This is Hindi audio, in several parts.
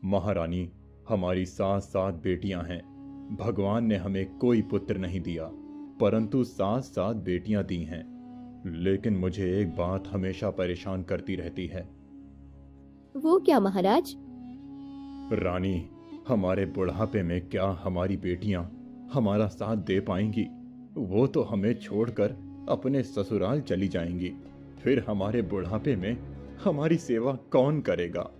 महारानी, हमारी 7 बेटियां हैं। भगवान ने हमें कोई पुत्र नहीं दिया, परंतु 7 बेटियां दी हैं। लेकिन मुझे एक बात हमेशा परेशान करती रहती है। वो क्या महाराज? रानी, हमारे बुढ़ापे में क्या हमारी बेटियां हमारा साथ दे पाएंगी? वो तो हमें छोड़कर अपने ससुराल चली जाएंगी। फिर हमारे बुढ़ापे में हमारी सेवा कौन करेगा?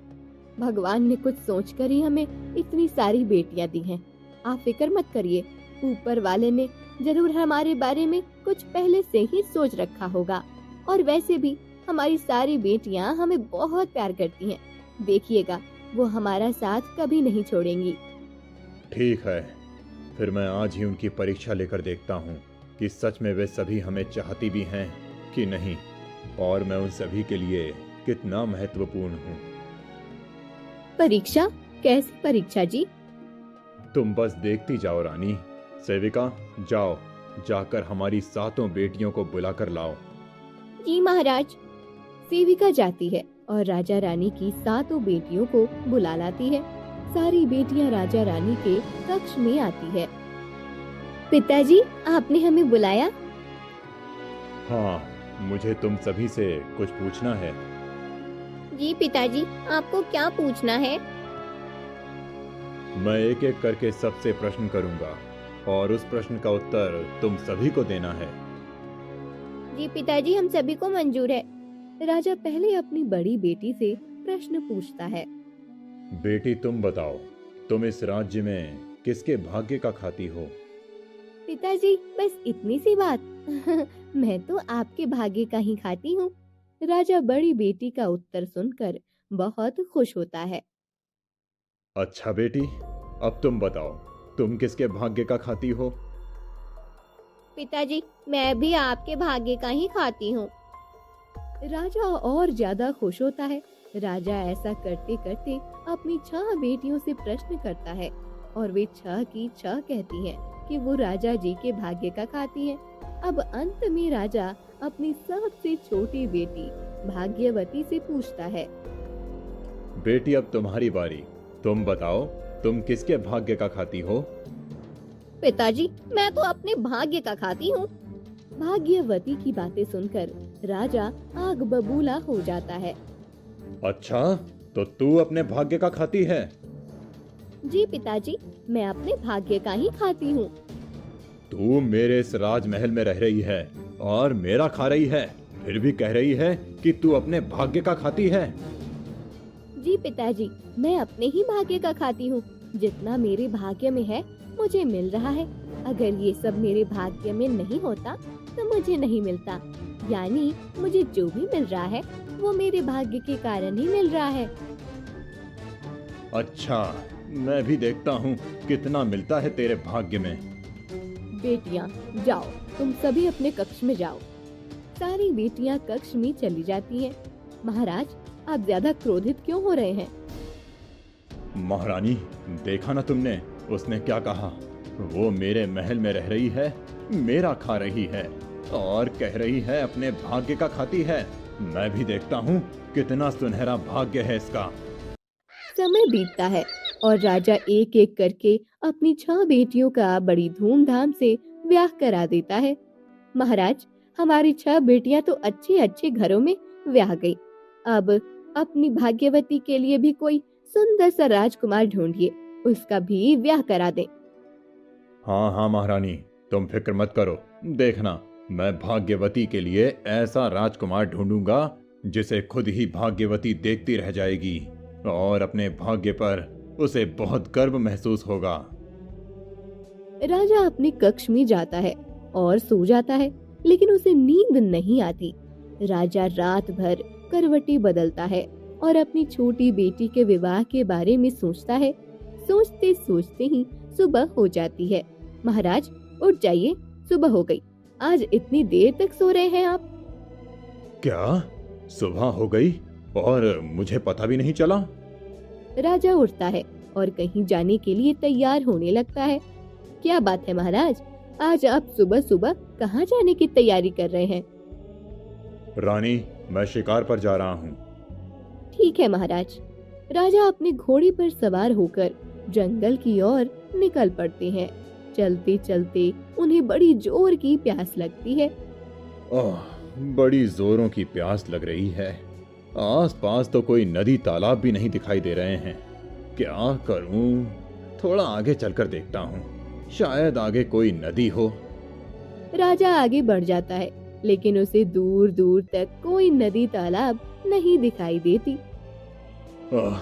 भगवान ने कुछ सोचकर ही हमें इतनी सारी बेटियां दी हैं। आप फिक्र मत करिए, ऊपर वाले ने जरूर हमारे बारे में कुछ पहले से ही सोच रखा होगा। और वैसे भी हमारी सारी बेटियां हमें बहुत प्यार करती हैं। देखिएगा, वो हमारा साथ कभी नहीं छोड़ेंगी। ठीक है, फिर मैं आज ही उनकी परीक्षा लेकर देखता हूँ कि सच में वे सभी हमें चाहती भी हैं कि नहीं, और मैं उन सभी के लिए कितना महत्वपूर्ण हूँ। परीक्षा? कैसी परीक्षा जी? तुम बस देखती जाओ रानी। सेविका, जाओ, जाकर हमारी 7 बेटियों को बुलाकर लाओ। जी महाराज। सेविका जाती है और राजा रानी की 7 बेटियों को बुला लाती है। सारी बेटियां राजा रानी के कक्ष में आती है। पिताजी, आपने हमें बुलाया? हाँ, मुझे तुम सभी से कुछ पूछना है। जी पिताजी, आपको क्या पूछना है? मैं एक एक करके सबसे प्रश्न करूंगा और उस प्रश्न का उत्तर तुम सभी को देना है। जी पिताजी, हम सभी को मंजूर है। राजा पहले अपनी बड़ी बेटी से प्रश्न पूछता है। बेटी, तुम बताओ, तुम इस राज्य में किसके भाग्य का खाती हो? पिताजी, बस इतनी सी बात? मैं तो आपके भाग्य का ही खाती हूँ। राजा बड़ी बेटी का उत्तर सुनकर बहुत खुश होता है। अच्छा बेटी, अब तुम बताओ, तुम किसके भाग्य का खाती हो? पिताजी, मैं भी आपके भाग्य का ही खाती हूँ। राजा और ज्यादा खुश होता है। राजा ऐसा करते करते अपनी 6 बेटियों से प्रश्न करता है और वे 6 की 6 कहती हैं कि वो राजा जी के भाग्य का खाती हैं। अब अंत में राजा अपनी सबसे छोटी बेटी भाग्यवती से पूछता है। बेटी, अब तुम्हारी बारी। तुम बताओ, तुम किसके भाग्य का खाती हो? पिताजी, मैं तो अपने भाग्य का खाती हूँ। भाग्यवती की बातें सुनकर राजा आग बबूला हो जाता है। अच्छा, तो तू अपने भाग्य का खाती है? जी पिताजी, मैं अपने भाग्य का ही खाती हूँ। तू मेरे इस राजमहल में रह रही है और मेरा खा रही है, फिर भी कह रही है कि तू अपने भाग्य का खाती है। जी पिताजी, मैं अपने ही भाग्य का खाती हूँ। जितना मेरे भाग्य में है मुझे मिल रहा है। अगर ये सब मेरे भाग्य में नहीं होता तो मुझे नहीं मिलता। यानी मुझे जो भी मिल रहा है वो मेरे भाग्य के कारण ही मिल रहा है। अच्छा, मैं भी देखता हूँ कितना मिलता है तेरे भाग्य में। बेटियाँ, जाओ, तुम सभी अपने कक्ष में जाओ। सारी बेटियाँ कक्ष में चली जाती हैं। महाराज, आप ज्यादा क्रोधित क्यों हो रहे हैं? महारानी, देखा ना तुमने, उसने क्या कहा? वो मेरे महल में रह रही है, मेरा खा रही है और कह रही है अपने भाग्य का खाती है। मैं भी देखता हूँ कितना सुनहरा भाग्य है इसका। समय बीतता है और राजा एक एक करके अपनी 6 बेटियों का बड़ी धूमधाम से ब्याह करा देता है। महाराज, हमारी 6 बेटियां तो अच्छे अच्छे घरों में ब्याह गई। अब अपनी भाग्यवती के लिए भी कोई सुंदर सा राजकुमार ढूंढिए, उसका भी ब्याह करा दे। हाँ हाँ महारानी, तुम फिक्र मत करो। देखना, मैं भाग्यवती के लिए ऐसा राजकुमार ढूंढूंगा जिसे खुद ही भाग्यवती देखती रह जाएगी और अपने भाग्य पर उसे बहुत गर्व महसूस होगा। राजा अपने कक्ष में जाता है और सो जाता है, लेकिन उसे नींद नहीं आती। राजा रात भर करवटी बदलता है और अपनी छोटी बेटी के विवाह के बारे में सोचता है। सोचते सोचते ही सुबह हो जाती है। महाराज, उठ जाइए, सुबह हो गई। आज इतनी देर तक सो रहे हैं आप? क्या सुबह हो गई और मुझे पता भी नहीं चला? राजा उठता है और कहीं जाने के लिए तैयार होने लगता है। क्या बात है महाराज, आज आप सुबह सुबह कहाँ जाने की तैयारी कर रहे हैं? रानी, मैं शिकार पर जा रहा हूँ। ठीक है महाराज। राजा अपने घोड़े पर सवार होकर जंगल की ओर निकल पड़ते हैं। चलते चलते उन्हें बड़ी जोर की प्यास लगती है। ओह, बड़ी जोरों की प्यास लग रही है। आसपास तो कोई नदी तालाब भी नहीं दिखाई दे रहे हैं। क्या करूं? थोड़ा आगे चलकर देखता हूं, शायद आगे कोई नदी हो। राजा आगे बढ़ जाता है, लेकिन उसे दूर दूर तक कोई नदी तालाब नहीं दिखाई देती। आह,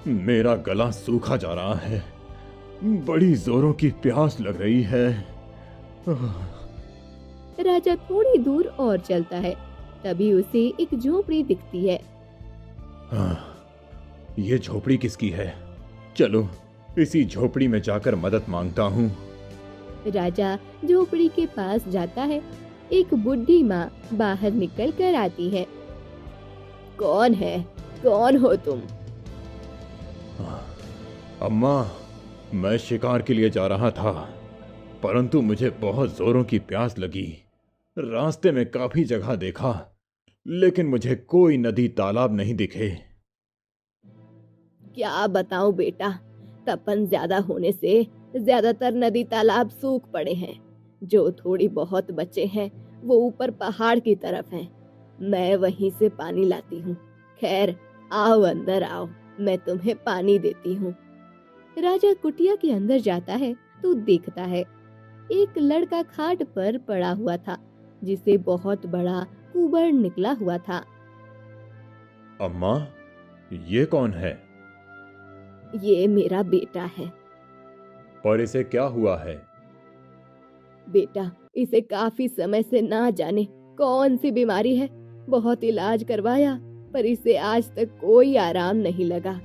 मेरा गला सूखा जा रहा है। बड़ी जोरों की प्यास लग रही है। आह, राजा थोड़ी दूर और चलता है, तभी उसे एक झोपड़ी दिखती है। आह, ये झोपड़ी किसकी है? चलो इसी झोपड़ी में जाकर मदद मांगता हूँ। राजा झोपड़ी के पास जाता है। एक बुढ़ी माँ बाहर निकल कर आती है। कौन है? कौन हो तुम? अम्मा, मैं शिकार के लिए जा रहा था, परंतु मुझे बहुत जोरों की प्यास लगी। रास्ते में काफी जगह देखा, लेकिन मुझे कोई नदी तालाब नहीं दिखे। क्या बताऊं बेटा, तपन ज्यादा होने से ज्यादातर नदी तालाब सूख पड़े हैं। जो थोड़ी बहुत बचे हैं वो ऊपर पहाड़ की तरफ हैं। मैं वहीं से पानी लाती हूँ। खैर, आओ अंदर आओ, मैं तुम्हें पानी देती हूँ। राजा कुटिया के अंदर जाता है तो देखता है एक लड़का खाट पर पड़ा हुआ था, जिसे बहुत बड़ा कुबड़ निकला हुआ था। अम्मा, ये कौन है? ये मेरा बेटा है। और इसे क्या हुआ है? बेटा, इसे काफी समय से ना जाने कौन सी बीमारी है। बहुत इलाज करवाया, पर इसे आज तक कोई आराम नहीं लगा।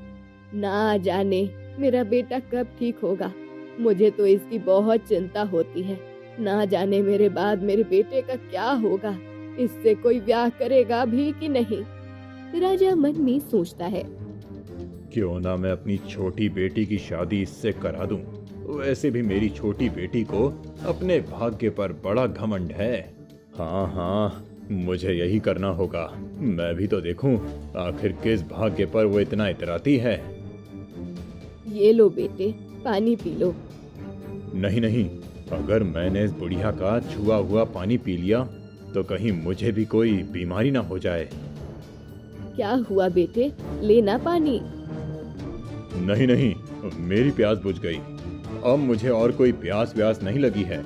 ना जाने मेरा बेटा कब ठीक होगा। मुझे तो इसकी बहुत चिंता होती है। ना जाने मेरे बाद मेरे बेटे का क्या होगा। इससे कोई ब्याह करेगा भी कि नहीं? राजा मन में सोचता है। क्यों ना मैं अपनी छोटी बेटी की शादी इससे करा दूं। वैसे भी मेरी छोटी बेटी को अपने भाग्य पर बड़ा घमंड है। हाँ हाँ, मुझे यही करना होगा। मैं भी तो देखूं आखिर किस भाग्य पर वो इतना इतराती है। ये लो बेटे, पानी पी लो। नहीं नहीं, अगर मैंने इस बुढ़िया का छुआ हुआ पानी पी लिया तो कहीं मुझे भी कोई बीमारी ना हो जाए। क्या हुआ बेटे, लेना पानी। नहीं नहीं, मेरी प्यास बुझ गई। अब मुझे और कोई प्यास व्यास नहीं लगी है।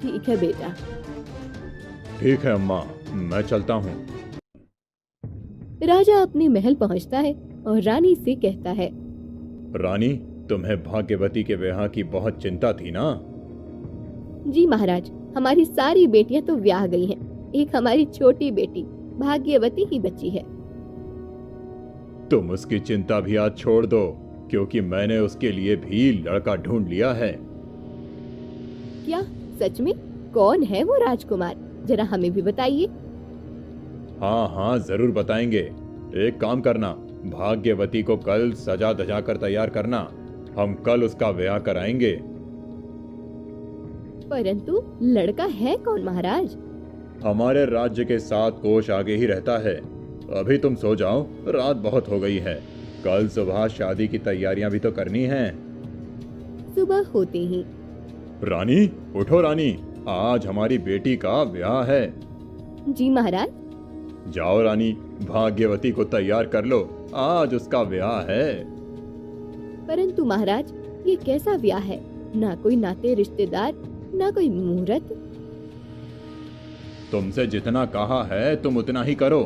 ठीक है बेटा। ठीक है अम्मा, मैं चलता हूँ। राजा अपने महल पहुँचता है और रानी से कहता है। रानी, तुम्हें भाग्यवती के ब्याह की बहुत चिंता थी ना? जी महाराज, हमारी सारी बेटियां तो ब्याह गई हैं। एक हमारी छोटी बेटी भाग्यवती ही बची है। तुम उसकी चिंता भी आज छोड़ दो, क्योंकि मैंने उसके लिए भी लड़का ढूंढ लिया है। क्या सच में? कौन है वो राजकुमार? जरा हमें भी बताइए। हाँ हाँ, जरूर बताएंगे। एक काम करना, भाग्यवती को कल सजा धजा कर तैयार करना। हम कल उसका ब्याह कराएंगे। परंतु लड़का है कौन महाराज? हमारे राज्य के 7 कोष आगे ही रहता है। अभी तुम सो जाओ, रात बहुत हो गई है। कल सुबह शादी की तैयारियां भी तो करनी हैं। सुबह होते ही। रानी, उठो रानी, आज हमारी बेटी का ब्याह है। जी महाराज। जाओ रानी, भाग्यवती को तैयार कर लो, आज उसका ब्याह है। परंतु महाराज, ये कैसा ब्याह है? ना कोई नाते रिश्तेदार, ना कोई मुहूर्त। तुमसे जितना कहा है तुम उतना ही करो।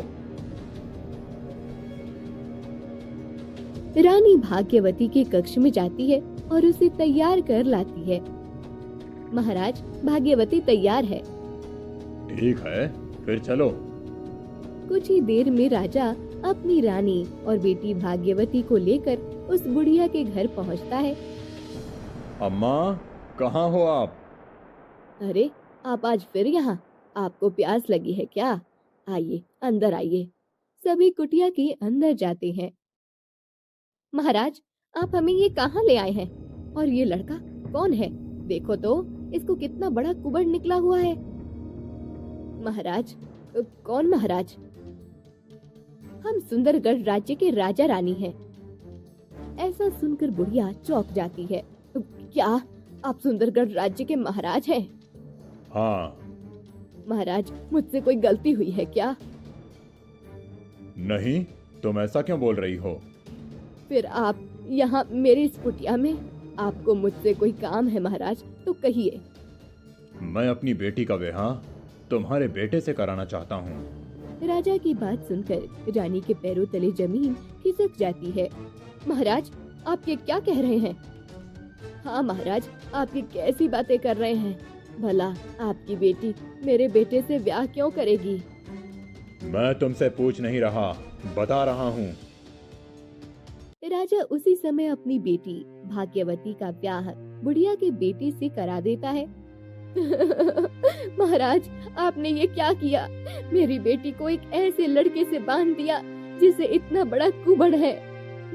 रानी भाग्यवती के कक्ष में जाती है और उसे तैयार कर लाती है। महाराज, भाग्यवती तैयार है। ठीक है, फिर चलो। कुछ ही देर में राजा अपनी रानी और बेटी भाग्यवती को लेकर उस बुढ़िया के घर पहुंचता है। अम्मा, कहाँ हो आप? अरे, आप आज फिर यहाँ? आपको प्यास लगी है क्या? आइए, अंदर आइए। सभी कुटिया के अंदर जाते हैं। महाराज, आप हमें ये कहाँ ले आए हैं? और ये लड़का कौन है? देखो तो, इसको कितना बड़ा कुबड़ निकला हुआ है। महाराज, कौन महाराज? हम सुंदरगढ़ राज्य के राजा रानी हैं। ऐसा सुनकर बुढ़िया चौंक जाती है। क्या आप सुंदरगढ़ राज्य के महाराज हैं? हाँ। महाराज, मुझसे कोई गलती हुई है क्या? नहीं, तुम ऐसा क्यों बोल रही हो? फिर आप यहाँ मेरी इस कुटिया में, आपको मुझसे कोई काम है महाराज तो कहिए। मैं अपनी बेटी का विवाह तुम्हारे बेटे से कराना चाहता हूँ। राजा की बात सुनकर रानी के पैरों तले जमीन खिसक जाती है। महाराज, आप ये क्या कह रहे हैं? हाँ महाराज, आप ये कैसी बातें कर रहे हैं? भला आपकी बेटी मेरे बेटे से ब्याह क्यों करेगी? मैं तुमसे पूछ नहीं रहा, बता रहा हूँ। राजा उसी समय अपनी बेटी भाग्यवती का ब्याह बुढ़िया के बेटे से करा देता है। महाराज, आपने ये क्या किया? मेरी बेटी को एक ऐसे लड़के से बांध दिया जिसे इतना बड़ा कुबड़ है,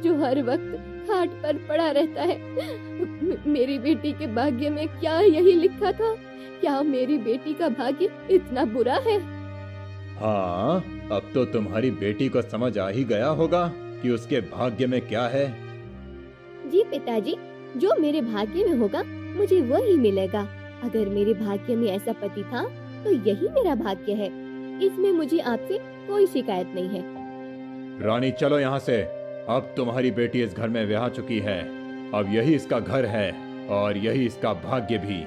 जो हर वक्त खाट पर पड़ा रहता है। मेरी बेटी के भाग्य में क्या यही लिखा था? क्या मेरी बेटी का भाग्य इतना बुरा है? हाँ, अब तो तुम्हारी बेटी को समझ आ ही गया होगा कि उसके भाग्य में क्या है। जी पिताजी, जो मेरे भाग्य में होगा मुझे वही मिलेगा। अगर मेरे भाग्य में ऐसा पति था तो यही मेरा भाग्य है। इसमें मुझे आपसे कोई शिकायत नहीं है। रानी, चलो यहाँ से। अब तुम्हारी बेटी इस घर में ब्याह चुकी है। अब यही इसका घर है और यही इसका भाग्य भी।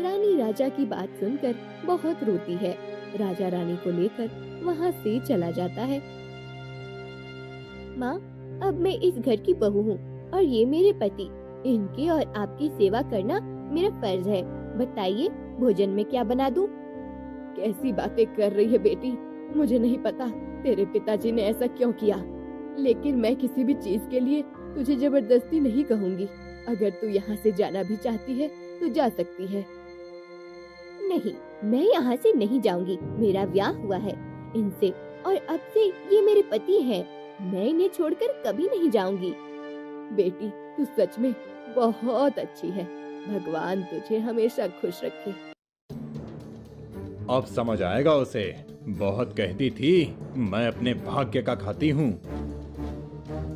रानी राजा की बात सुनकर बहुत रोती है। राजा रानी को लेकर वहाँ से चला जाता है। माँ, अब मैं इस घर की बहू हूँ और ये मेरे पति। इनकी और आपकी सेवा करना मेरा फर्ज है। बताइए, भोजन में क्या बना दूँ? कैसी बातें कर रही है बेटी? मुझे नहीं पता तेरे पिताजी ने ऐसा क्यों किया, लेकिन मैं किसी भी चीज के लिए तुझे जबरदस्ती नहीं कहूँगी। अगर तू यहाँ से जाना भी चाहती है तो जा सकती है। नहीं, मैं यहाँ से नहीं जाऊंगी। मेरा ब्याह हुआ है इनसे और अब से ये मेरे पति हैं। मैं इन्हें छोड़कर कभी नहीं जाऊंगी। बेटी, तू सच में बहुत अच्छी है। भगवान तुझे हमेशा खुश रखे। अब समझ आएगा उसे। बहुत कहती थी मैं अपने भाग्य का खाती हूँ।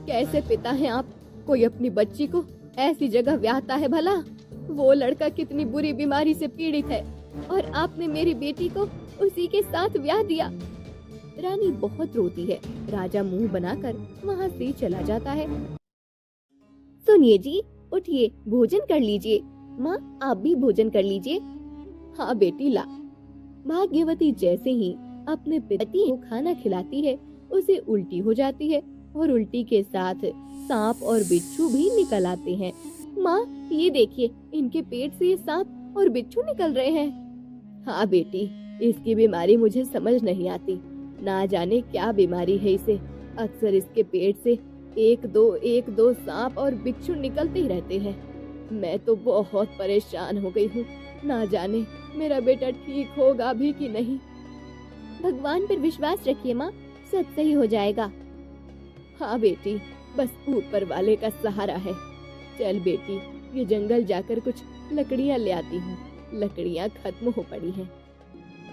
कैसे पिता हैं आप? कोई अपनी बच्ची को ऐसी जगह ब्याहता है भला? वो लड़का कितनी बुरी बीमारी से पीड़ित है और आपने मेरी बेटी को उसी के साथ ब्याह दिया। रानी बहुत रोती है। राजा मुंह बनाकर वहाँ से चला जाता है। सुनिए जी, उठिए, भोजन कर लीजिए। माँ, आप भी भोजन कर लीजिए। हाँ बेटी, ला। भाग्यवती जैसे ही अपने पति को खाना खिलाती है, उसे उल्टी हो जाती है और उल्टी के साथ सांप और बिच्छू भी निकल आते हैं। माँ, ये देखिए, इनके पेट से ये सांप और बिच्छू निकल रहे हैं। हाँ बेटी, इसकी बीमारी मुझे समझ नहीं आती। ना जाने क्या बीमारी है इसे। अक्सर इसके पेट से एक दो सांप और बिच्छू निकलते ही रहते हैं। मैं तो बहुत परेशान हो गई हूँ। ना जाने मेरा बेटा ठीक होगा भी कि नहीं। भगवान पर विश्वास रखिए माँ, सब सही हो जाएगा। हाँ बेटी, बस ऊपर वाले का सहारा है। चल बेटी, ये जंगल जाकर कुछ लकड़ियाँ ले आती हूँ। लकड़ियाँ खत्म हो पड़ी हैं।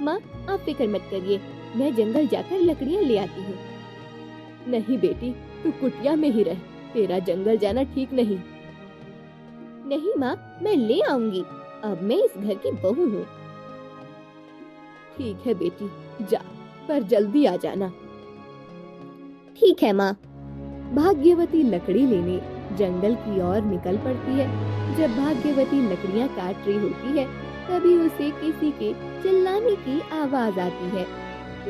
माँ, आप फिक्र मत करिए, मैं जंगल जाकर लकड़ियाँ ले आती हूँ। नहीं बेटी, तू कुटिया में ही रह। तेरा जंगल जाना ठीक नहीं। नहीं माँ, मैं ले आऊंगी। अब मैं इस घर की बहू हूँ। ठीक है बेटी, जा, पर जल्दी आ जाना। ठीक है माँ। भाग्यवती लकड़ी लेने जंगल की ओर निकल पड़ती है। जब भाग्यवती लकड़ियाँ काट रही होती है, तभी उसे किसी के चिल्लाने की आवाज आती है।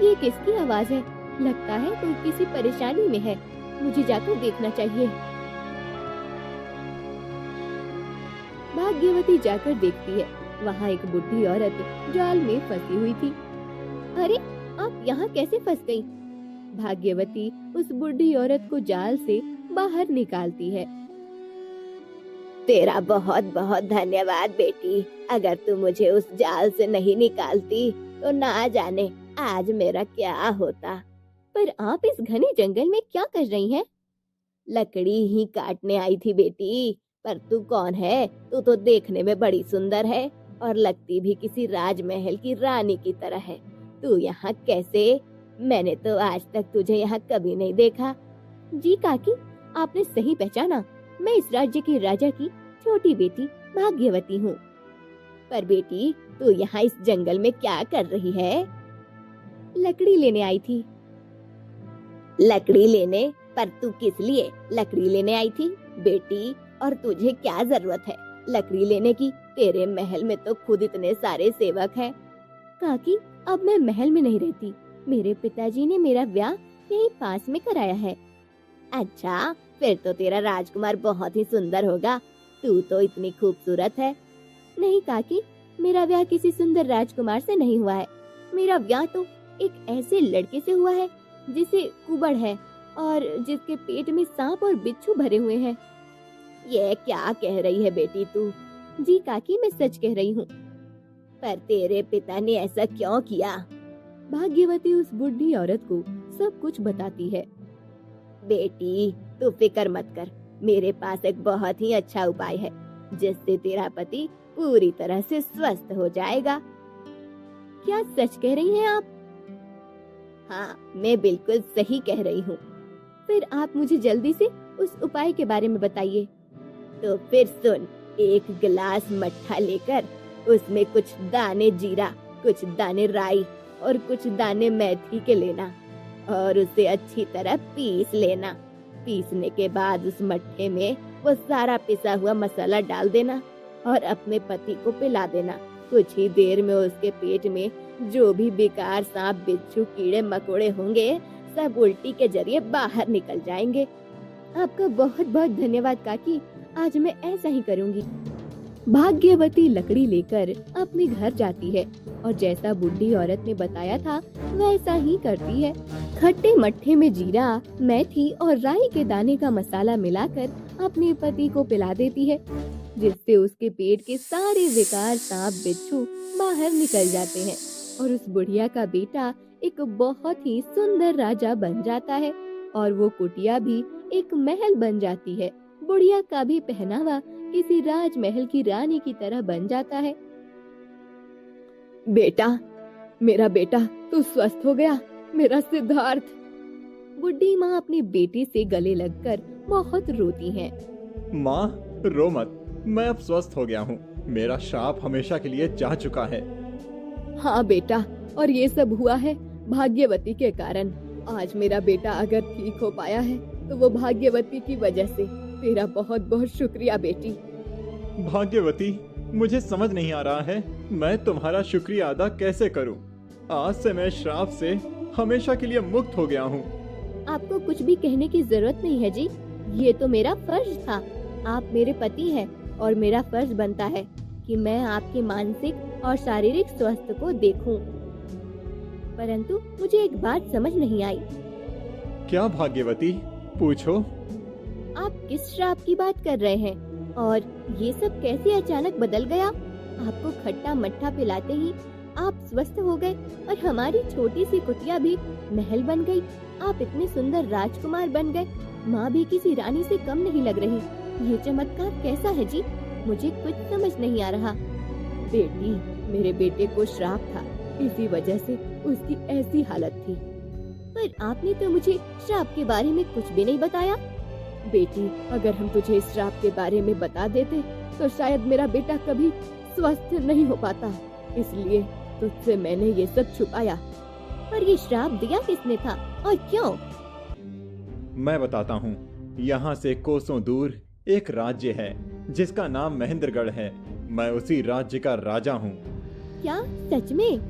ये किसकी आवाज है? लगता है कोई किसी परेशानी में है। मुझे जाकर देखना चाहिए। भाग्यवती जाकर देखती है, वहाँ एक बुढ़ी औरत जाल में फंसी हुई थी। अरे, आप यहाँ कैसे फंस गई? भाग्यवती उस बुढ़ी औरत को जाल से बाहर निकालती है। तेरा बहुत बहुत धन्यवाद बेटी। अगर तू मुझे उस जाल से नहीं निकालती तो ना जाने आज मेरा क्या होता। पर आप इस घने जंगल में क्या कर रही हैं? लकड़ी ही काटने आई थी बेटी। पर तू कौन है? तू तो देखने में बड़ी सुंदर है और लगती भी किसी राजमहल की रानी की तरह है। तू यहाँ कैसे? मैंने तो आज तक तुझे यहाँ कभी नहीं देखा। जी काकी, आपने सही पहचाना। मैं इस राज्य की राजा की छोटी बेटी भाग्यवती हूँ। पर बेटी, तू यहाँ इस जंगल में क्या कर रही है? लकड़ी लेने आई थी। लकड़ी लेने? पर तू किस लिए लकड़ी लेने आई थी बेटी? और तुझे क्या जरूरत है लकड़ी लेने की? तेरे महल में तो खुद इतने सारे सेवक हैं। काकी, अब मैं महल में नहीं रहती। मेरे पिताजी ने मेरा ब्याह यहीं पास में कराया है। अच्छा, फिर तो तेरा राजकुमार बहुत ही सुंदर होगा। तू तो इतनी खूबसूरत है। नहीं काकी, मेरा ब्याह किसी सुंदर राजकुमार से नहीं हुआ है। मेरा ब्याह तो एक ऐसे लड़के से हुआ है जिसे कुबड़ है और जिसके पेट में सांप और बिच्छू भरे हुए हैं। ये क्या कह रही है बेटी तू? जी काकी, मैं सच कह रही हूँ। पर तेरे पिता ने ऐसा क्यों किया? भाग्यवती उस बुढ़ी औरत को सब कुछ बताती है। बेटी, तू फिक्र मत कर। मेरे पास एक बहुत ही अच्छा उपाय है जिससे तेरा पति पूरी तरह से स्वस्थ हो जाएगा। क्या सच कह रही हैं आप? हाँ, मैं बिल्कुल सही कह रही हूँ। फिर आप मुझे जल्दी से उस उपाय के बारे में बताइए। तो फिर सुन, एक गिलास मट्ठा लेकर उसमें कुछ दाने जीरा, कुछ दाने राई और कुछ दाने मेथी के लेना और उसे अच्छी तरह पीस लेना। पीसने के बाद उस मट्ठे में वो सारा पिसा हुआ मसाला डाल देना और अपने पति को पिला देना। कुछ ही देर में उसके पेट में जो भी बेकार सांप, बिच्छू, कीड़े मकोड़े होंगे सब उल्टी के जरिए बाहर निकल जाएंगे। आपका बहुत बहुत धन्यवाद काकी, आज मैं ऐसा ही करूंगी। भाग्यवती लकड़ी लेकर अपने घर जाती है और जैसा बुढ़ी औरत ने बताया था वैसा ही करती है। खट्टे मट्ठे में जीरा, मेथी और राई के दाने का मसाला मिलाकर अपने पति को पिला देती है, जिससे उसके पेट के सारे बेकार सांप, बिच्छू बाहर निकल जाते हैं और उस बुढ़िया का बेटा एक बहुत ही सुंदर राजा बन जाता है और वो कुटिया भी एक महल बन जाती है। बुढ़िया का भी पहनावा किसी राजमहल की रानी की तरह बन जाता है। बेटा, मेरा बेटा, तू स्वस्थ हो गया, मेरा सिद्धार्थ। बुढ़ी माँ अपनी बेटी से गले लगकर बहुत रोती है। माँ, रो मत, मैं अब स्वस्थ हो गया हूँ। मेरा शाप हमेशा के लिए जा चुका है। हाँ बेटा, और ये सब हुआ है भाग्यवती के कारण। आज मेरा बेटा अगर ठीक हो पाया है तो वो भाग्यवती की वजह से। तेरा बहुत बहुत शुक्रिया बेटी। भाग्यवती, मुझे समझ नहीं आ रहा है मैं तुम्हारा शुक्रिया अदा कैसे करूं। आज से मैं श्राप से हमेशा के लिए मुक्त हो गया हूं। आपको कुछ भी कहने की जरूरत नहीं है जी, ये तो मेरा फर्ज था। आप मेरे पति हैं और मेरा फर्ज बनता है कि मैं आपके मानसिक और शारीरिक स्वास्थ्य को देखूं। परंतु मुझे एक बात समझ नहीं आई। क्या भाग्यवती, पूछो। आप किस श्राप की बात कर रहे हैं और ये सब कैसे अचानक बदल गया? आपको खट्टा मट्ठा पिलाते ही आप स्वस्थ हो गए और हमारी छोटी सी कुटिया भी महल बन गई। आप इतने सुंदर राजकुमार बन गए। माँ भी किसी रानी से कम नहीं लग रही। ये चमत्कार कैसा है जी? मुझे कुछ समझ नहीं आ रहा। बेटी, मेरे बेटे को श्राप था, इसी वजह से उसकी ऐसी हालत थी। पर आपने तो मुझे श्राप के बारे में कुछ भी नहीं बताया। बेटी, अगर हम तुझे इस श्राप के बारे में बता देते तो शायद मेरा बेटा कभी स्वस्थ नहीं हो पाता, इसलिए तुझसे मैंने ये सब छुपाया। पर ये श्राप दिया किसने था और क्यों? मैं बताता हूँ। यहाँ से कोसों दूर एक राज्य है जिसका नाम महेंद्रगढ़ है। मैं उसी राज्य का राजा हूँ। क्या सच में?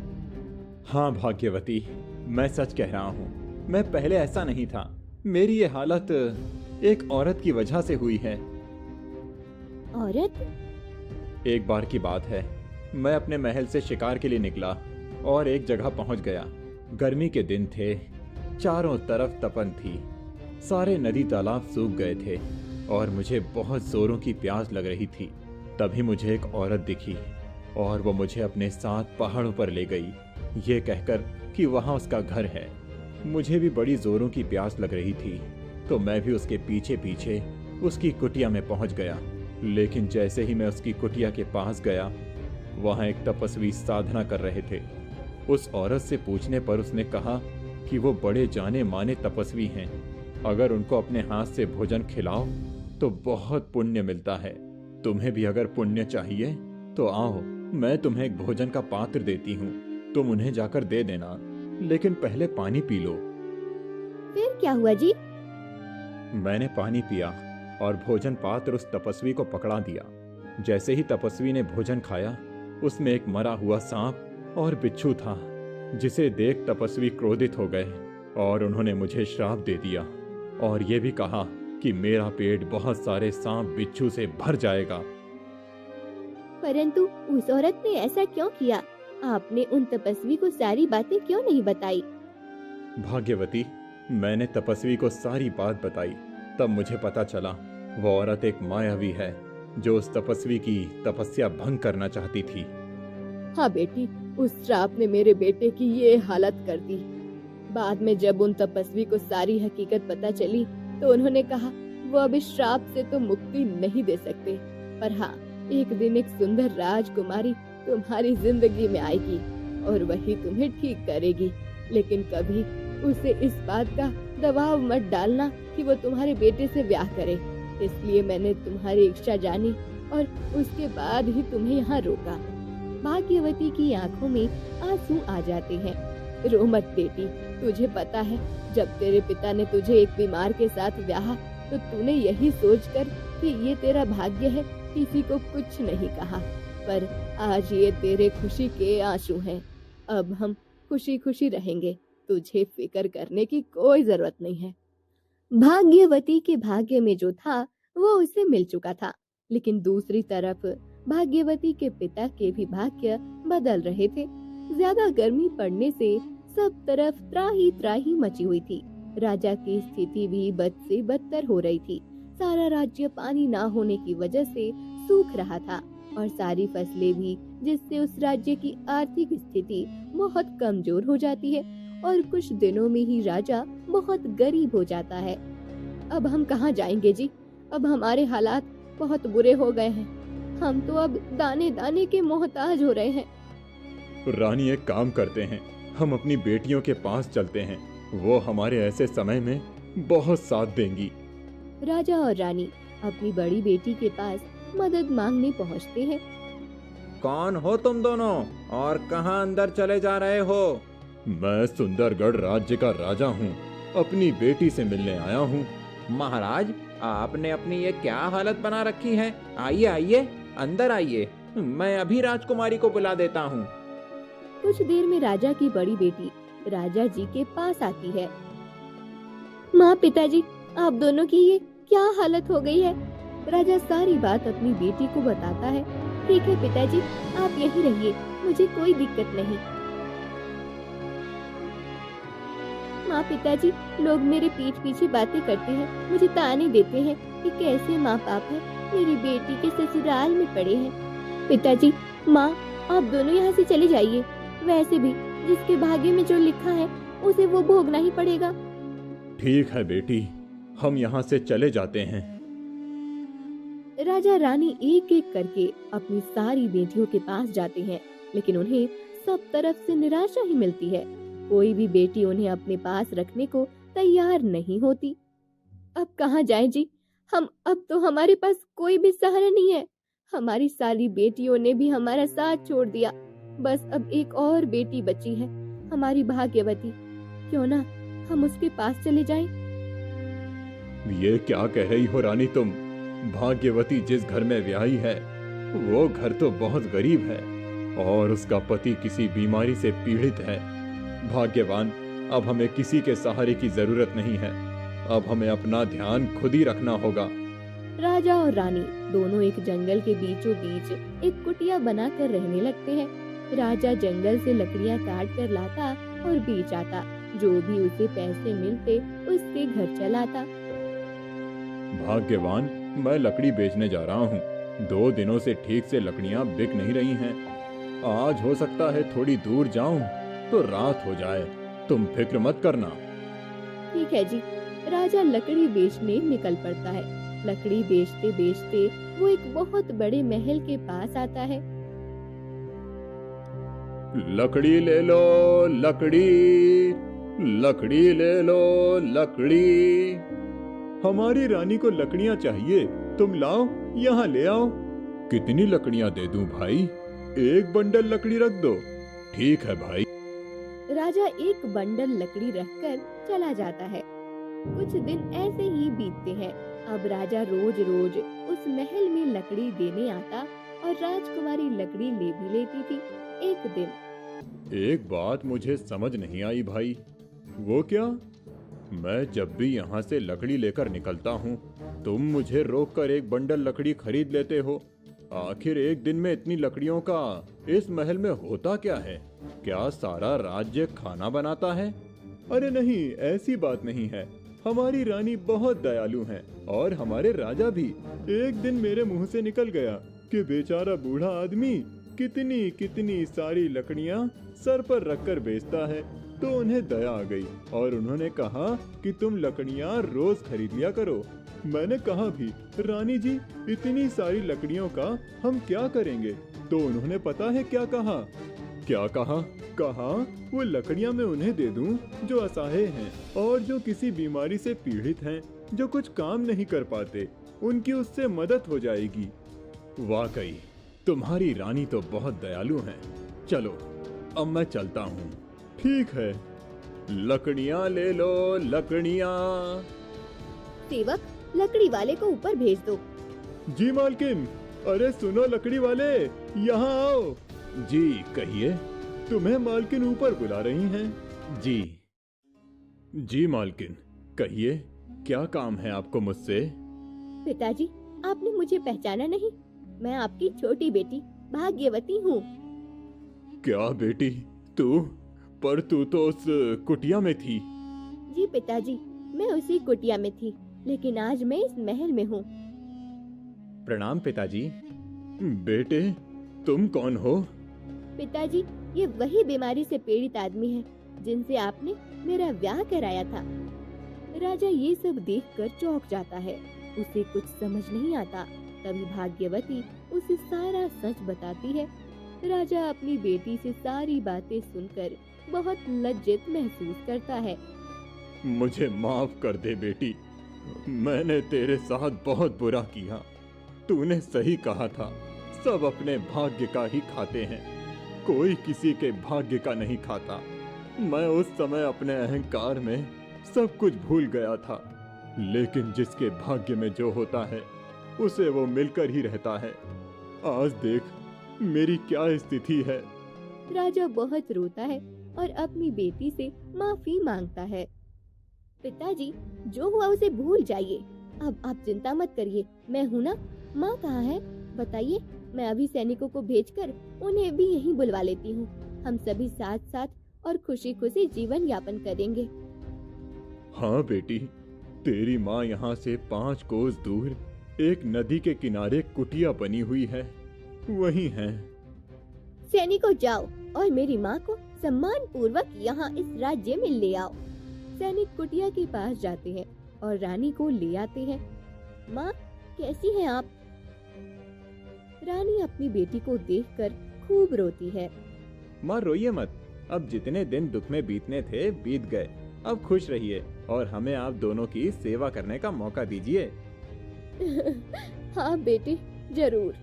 हाँ भाग्यवती, मैं सच कह रहा हूँ। मैं पहले ऐसा नहीं था। मेरी ये हालत एक औरत की वजह से हुई है। औरत? एक बार की बात है, मैं अपने महल से शिकार के लिए निकला और एक जगह पहुंच गया। गर्मी के दिन थे, चारों तरफ तपन थी, सारे नदी तालाब सूख गए थे और मुझे बहुत जोरों की प्यास लग रही थी। तभी मुझे एक औरत दिखी और वो मुझे अपने साथ पहाड़ों पर ले गई, ये कहकर कि वहाँ उसका घर है। मुझे भी बड़ी जोरों की प्यास लग रही थी तो मैं भी उसके पीछे पीछे उसकी कुटिया में पहुंच गया। लेकिन जैसे ही मैं उसकी कुटिया के पास गया, वहाँ एक तपस्वी साधना कर रहे थे। उस औरत से पूछने पर उसने कहा कि वो बड़े जाने माने तपस्वी हैं। अगर उनको अपने हाथ से भोजन खिलाओ तो बहुत पुण्य मिलता है। तुम्हें भी अगर पुण्य चाहिए तो आओ, मैं तुम्हें एक भोजन का पात्र देती हूँ, तुम उन्हें जाकर दे देना, लेकिन पहले पानी पी लो। फिर क्या हुआ जी? मैंने पानी पिया और भोजन पात्र उस तपस्वी को पकड़ा दिया। जैसे ही तपस्वी ने भोजन खाया, उसमें एक मरा हुआ सांप और बिच्छू था, जिसे देख तपस्वी क्रोधित हो गए और उन्होंने मुझे श्राप दे दिया और ये भी कहा कि मेरा पेट बहुत सारे सांप बिच्छू से भर जाएगा। परंतु उस औरत ने ऐसा क्यों किया? आपने उन तपस्वी को सारी बातें क्यों नहीं बताई? भाग्यवती, मैंने तपस्वी को सारी बात बताई। तब मुझे पता चला वो औरत एक मायावी है जो उस तपस्वी की तपस्या भंग करना चाहती थी। हाँ बेटी, उस श्राप ने मेरे बेटे की ये हालत कर दी। बाद में जब उन तपस्वी को सारी हकीकत पता चली तो उन्होंने कहा वो अब इस श्राप से तो मुक्ति नहीं दे सकते, पर हाँ, एक दिन एक सुंदर राजकुमारी तुम्हारी जिंदगी में आएगी और वही तुम्हें ठीक करेगी। लेकिन कभी उसे इस बात का दबाव मत डालना कि वो तुम्हारे बेटे से ब्याह करे। इसलिए मैंने तुम्हारी इच्छा जानी और उसके बाद ही तुम्हें यहाँ रोका। भाग्यवती की आंखों में आंसू आ जाते हैं। रो मत बेटी, तुझे पता है जब तेरे पिता ने तुझे एक बीमार के साथ ब्याहा तो तूने यही सोचकर कि ये तेरा भाग्य है, किसी को कुछ नहीं कहा, पर आज ये तेरे खुशी के आंसू हैं। अब हम खुशी खुशी रहेंगे, तुझे फिक्र करने की कोई जरूरत नहीं है। भाग्यवती के भाग्य में जो था वो उसे मिल चुका था, लेकिन दूसरी तरफ भाग्यवती के पिता के भी भाग्य बदल रहे थे। ज्यादा गर्मी पड़ने से सब तरफ त्राही त्राही मची हुई थी। राजा की स्थिति भी बद से बदतर हो रही थी। सारा राज्य पानी ना होने की वजह से सूख रहा था और सारी फसलें भी, जिससे उस राज्य की आर्थिक स्थिति बहुत कमजोर हो जाती है और कुछ दिनों में ही राजा बहुत गरीब हो जाता है। अब हम कहाँ जाएंगे जी? अब हमारे हालात बहुत बुरे हो गए हैं। हम तो अब दाने दाने के मोहताज हो रहे हैं। रानी, एक काम करते हैं, हम अपनी बेटियों के पास चलते हैं, वो हमारे ऐसे समय में बहुत साथ देंगी। राजा और रानी अपनी बड़ी बेटी के पास मदद मांगने पहुंचते हैं। कौन हो तुम दोनों और कहां अंदर चले जा रहे हो? मैं सुंदरगढ़ राज्य का राजा हूँ, अपनी बेटी से मिलने आया हूँ। महाराज, आपने अपनी ये क्या हालत बना रखी है? आइए आइए, अंदर आइए, मैं अभी राजकुमारी को बुला देता हूँ। कुछ देर में राजा की बड़ी बेटी राजा जी के पास आती है। माँ, पिताजी, आप दोनों की ये क्या हालत हो गई है? राजा सारी बात अपनी बेटी को बताता है। ठीक है पिताजी, आप यहीं रहिए, मुझे कोई दिक्कत नहीं। माँ, पिताजी, लोग मेरे पीठ पीछे बातें करते हैं, मुझे ताने देते हैं कि कैसे माँ बाप है मेरी बेटी के ससुराल में पड़े हैं। पिताजी, माँ, आप दोनों यहाँ से चले जाइए। वैसे भी जिसके भाग्य में जो लिखा है उसे वो भोगना ही पड़ेगा। ठीक है बेटी, हम यहाँ से चले जाते हैं। राजा रानी एक एक करके अपनी सारी बेटियों के पास जाते हैं, लेकिन उन्हें सब तरफ से निराशा ही मिलती है। कोई भी बेटी उन्हें अपने पास रखने को तैयार नहीं होती। अब कहाँ जाएं जी? अब तो हमारे पास कोई भी सहारा नहीं है। हमारी सारी बेटियों ने भी हमारा साथ छोड़ दिया। बस अब एक और बेटी बची है, हमारी भाग्यवती। क्यों ना हम उसके पास चले जाएं? ये क्या कह रही हो रानी तुम? भाग्यवती जिस घर में ब्याही है वो घर तो बहुत गरीब है और उसका पति किसी बीमारी से पीड़ित है। भाग्यवान, अब हमें किसी के सहारे की जरूरत नहीं है, अब हमें अपना ध्यान खुद ही रखना होगा। राजा और रानी दोनों एक जंगल के बीचों बीच एक कुटिया बनाकर रहने लगते हैं। राजा जंगल से लकड़ियां काट कर लाता और बेच आता, जो भी उसे पैसे मिलते उससे घर चलाता। भाग्यवान, मैं लकड़ी बेचने जा रहा हूँ। 2 दिनों से ठीक से लकड़ियाँ बिक नहीं रही हैं। आज हो सकता है थोड़ी दूर जाऊं तो रात हो जाए, तुम फिक्र मत करना। ठीक है जी। राजा लकड़ी बेचने निकल पड़ता है। लकड़ी बेचते बेचते वो एक बहुत बड़े महल के पास आता है। लकड़ी ले लो, लकड़ी। लकड़ी ले लो, लकड़ी। हमारी रानी को लकड़ियां चाहिए, तुम लाओ, यहाँ ले आओ। कितनी लकड़ियां दे दूं भाई? एक बंडल लकड़ी रख दो। ठीक है भाई। राजा एक बंडल लकड़ी रखकर चला जाता है। कुछ दिन ऐसे ही बीतते हैं। अब राजा रोज रोज उस महल में लकड़ी देने आता और राजकुमारी लकड़ी ले भी लेती थी। एक दिन एक बात मुझे समझ नहीं आई भाई। वो क्या? मैं जब भी यहाँ से लकड़ी लेकर निकलता हूँ, तुम मुझे रोककर एक बंडल लकड़ी खरीद लेते हो। आखिर एक दिन में इतनी लकड़ियों का इस महल में होता क्या है? क्या सारा राज्य खाना बनाता है? अरे नहीं, ऐसी बात नहीं है। हमारी रानी बहुत दयालु हैं और हमारे राजा भी। एक दिन मेरे मुंह से निकल गया कि बेचारा बूढ़ा आदमी कितनी कितनी सारी लकड़ियां सर पर रखकर बेचता है, तो उन्हें दया आ गई और उन्होंने कहा कि तुम लकड़ियां रोज खरीद लिया करो। मैंने कहा भी, रानी जी इतनी सारी लकड़ियों का हम क्या करेंगे? तो उन्होंने पता है क्या कहा? क्या कहा? कहा वो लकड़ियां मैं उन्हें दे दूं जो असहाय हैं और जो किसी बीमारी से पीड़ित हैं, जो कुछ काम नहीं कर पाते, उनकी उससे मदद हो जाएगी। वाकई तुम्हारी रानी तो बहुत दयालु हैं। चलो अब मैं चलता हूँ। ठीक है, लकड़ियाँ ले लो, लकड़ियाँ। सेवक, लकड़ी वाले को ऊपर भेज दो। जी मालकिन। अरे सुनो लकड़ी वाले, यहाँ आओ। जी कहिए। तुम्हें मालकिन ऊपर बुला रही हैं। जी। जी मालकिन, कहिए क्या काम है आपको मुझसे? पिताजी, आपने मुझे पहचाना नहीं? मैं आपकी छोटी बेटी भाग्यवती हूँ। क्या बेटी? तू? पर तू तो उस कुटिया में थी। जी पिताजी, मैं उसी कुटिया में थी, लेकिन आज मैं इस महल में हूँ। प्रणाम पिताजी। बेटे, तुम कौन हो? पिताजी, ये वही बीमारी से पीड़ित आदमी है जिनसे आपने मेरा ब्याह कराया था। राजा ये सब देखकर चौंक जाता है। उसे कुछ समझ नहीं आता। तभी भाग्यवती उसे सारा सच बताती है। राजा अपनी बेटी से सारी बातें सुनकर बहुत लज्जित महसूस करता है। मुझे माफ कर दे बेटी, मैंने तेरे साथ बहुत बुरा किया। तूने सही कहा था, सब अपने भाग्य का ही खाते हैं, कोई किसी के भाग्य का नहीं खाता। मैं उस समय अपने अहंकार में सब कुछ भूल गया था, लेकिन जिसके भाग्य में जो होता है उसे वो मिलकर ही रहता है। आज देख मेरी क्या स्थिति है। राजा बहुत रोता है और अपनी बेटी से माफी मांगता है। पिताजी, जो हुआ उसे भूल जाइए। अब आप चिंता मत करिए, मैं हूँ ना। माँ कहाँ है बताइए? मैं अभी सैनिकों को भेजकर उन्हें भी यहीं बुलवा लेती हूँ। हम सभी साथ साथ और खुशी खुशी जीवन यापन करेंगे। हाँ बेटी, तेरी माँ यहाँ से 5 कोस दूर एक नदी के किनारे कुटिया बनी हुई है, वही है। सैनिकों, जाओ और मेरी माँ को सम्मान पूर्वक यहाँ इस राज्य में ले आओ। सैनिक कुटिया के पास जाते हैं और रानी को ले आते हैं। माँ, कैसी हैं आप? रानी अपनी बेटी को देखकर खूब रोती है। माँ रोइए मत, अब जितने दिन दुख में बीतने थे बीत गए। अब खुश रहिए और हमें आप दोनों की सेवा करने का मौका दीजिए। हाँ बेटी, जरूर।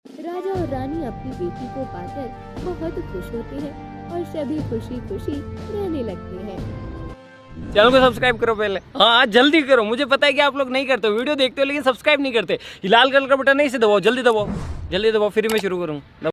राजा और रानी अपनी बेटी को पाकर बहुत खुश होते हैं और सभी खुशी खुशी रहने लगते हैं। चैनल को सब्सक्राइब करो पहले। हाँ जल्दी करो, मुझे पता है कि आप लोग नहीं करते हो, वीडियो देखते हो लेकिन सब्सक्राइब नहीं करते। ये लाल कलर का बटन है, इसे दबाओ, जल्दी दबाओ, जल्दी दबाओ, फिर मैं शुरू करूँ।